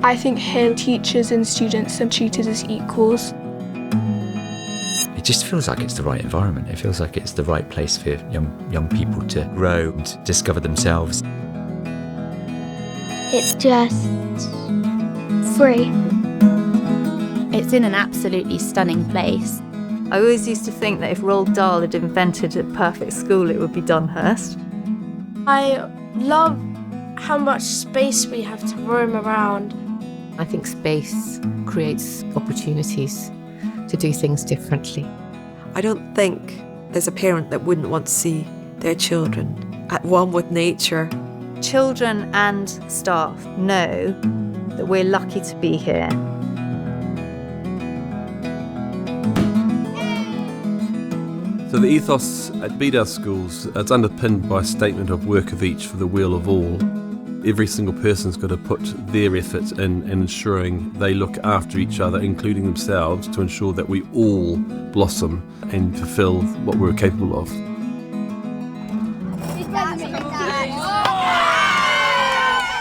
I think here teachers and students are treated as equals. It just feels like it's the right environment. It feels like it's the right place for young people to grow and discover themselves. It's just free. It's in an absolutely stunning place. I always used to think that if Roald Dahl had invented a perfect school, it would be Dunhurst. I love how much space we have to roam around. I think space creates opportunities to do things differently. I don't think there's a parent that wouldn't want to see their children at one with nature. Children and staff know that we're lucky to be here. So the ethos at Bedales schools, it's underpinned by a statement of work of each for the weal of all. Every single person's got to put their effort in ensuring they look after each other, including themselves, to ensure that we all blossom and fulfil what we're capable of.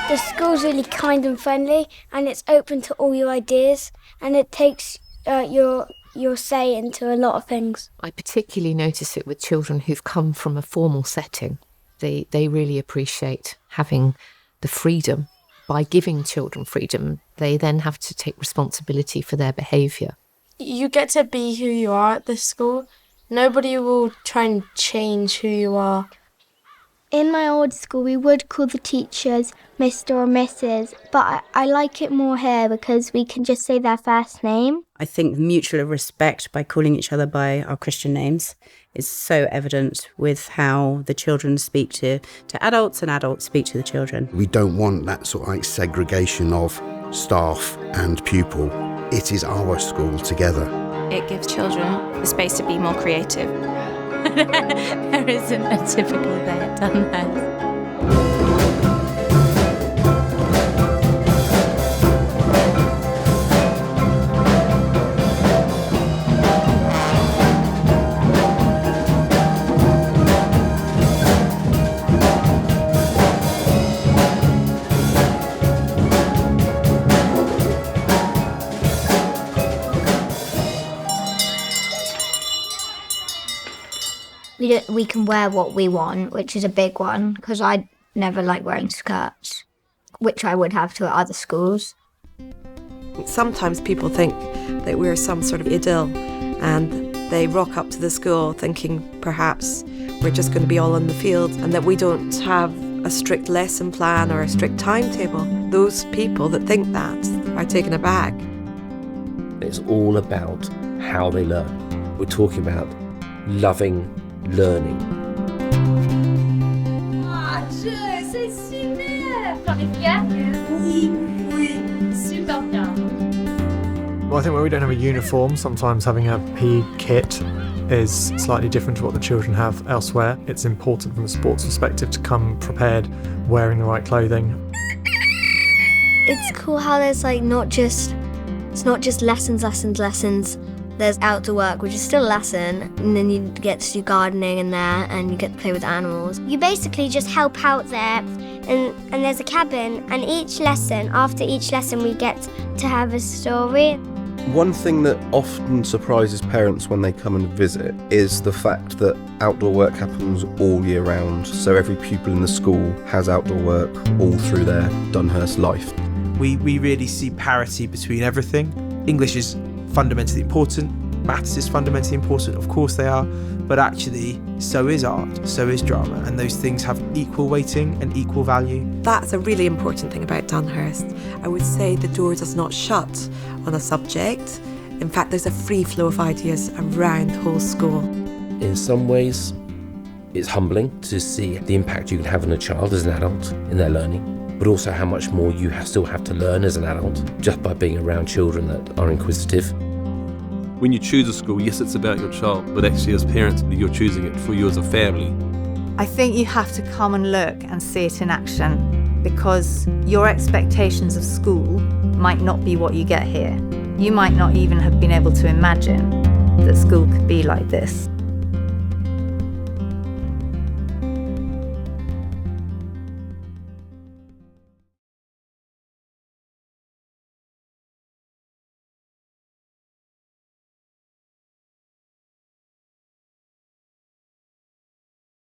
The school's really kind and friendly, and it's open to all your ideas, and it takes your say into a lot of things. I particularly notice it with children who've come from a formal setting. They really appreciate having the freedom. By giving children freedom, they then have to take responsibility for their behaviour. You get to be who you are at this school. Nobody will try and change who you are. In my old school, we would call the teachers Mr. or Mrs., but I like it more here because we can just say their first name. I think mutual respect by calling each other by our Christian names is so evident with how the children speak to adults and adults speak to the children. We don't want that sort of like segregation of staff and pupil. It is our school together. It gives children the space to be more creative. There isn't a typical day at Dunhurst. We can wear what we want, which is a big one, because I never like wearing skirts, which I would have to at other schools. Sometimes people think that we're some sort of idyll, and they rock up to the school thinking perhaps we're just going to be all in the field and that we don't have a strict lesson plan or a strict timetable. Those people that think that are taken aback. It's all about how they learn. We're talking about loving learning. C'est super! T'en es fière? Oui. Super bien. Well, I think when we don't have a uniform, sometimes having a PE kit is slightly different to what the children have elsewhere. It's important from a sports perspective to come prepared, wearing the right clothing. It's cool how there's it's not just lessons. There's outdoor work, which is still a lesson, and then you get to do gardening in there, and you get to play with animals. You basically just help out there, and there's a cabin, and after each lesson, we get to have a story. One thing that often surprises parents when they come and visit is the fact that outdoor work happens all year round. So every pupil in the school has outdoor work all through their Dunhurst life. We really see parity between everything. English is fundamentally important, maths is fundamentally important, of course they are, but actually so is art, so is drama, and those things have equal weighting and equal value. That's a really important thing about Dunhurst. I would say the door does not shut on a subject. In fact, there's a free flow of ideas around the whole school. In some ways, it's humbling to see the impact you can have on a child as an adult in their learning, but also how much more you still have to learn as an adult just by being around children that are inquisitive. When you choose a school, yes, it's about your child, but actually as parents, you're choosing it for you as a family. I think you have to come and look and see it in action, because your expectations of school might not be what you get here. You might not even have been able to imagine that school could be like this.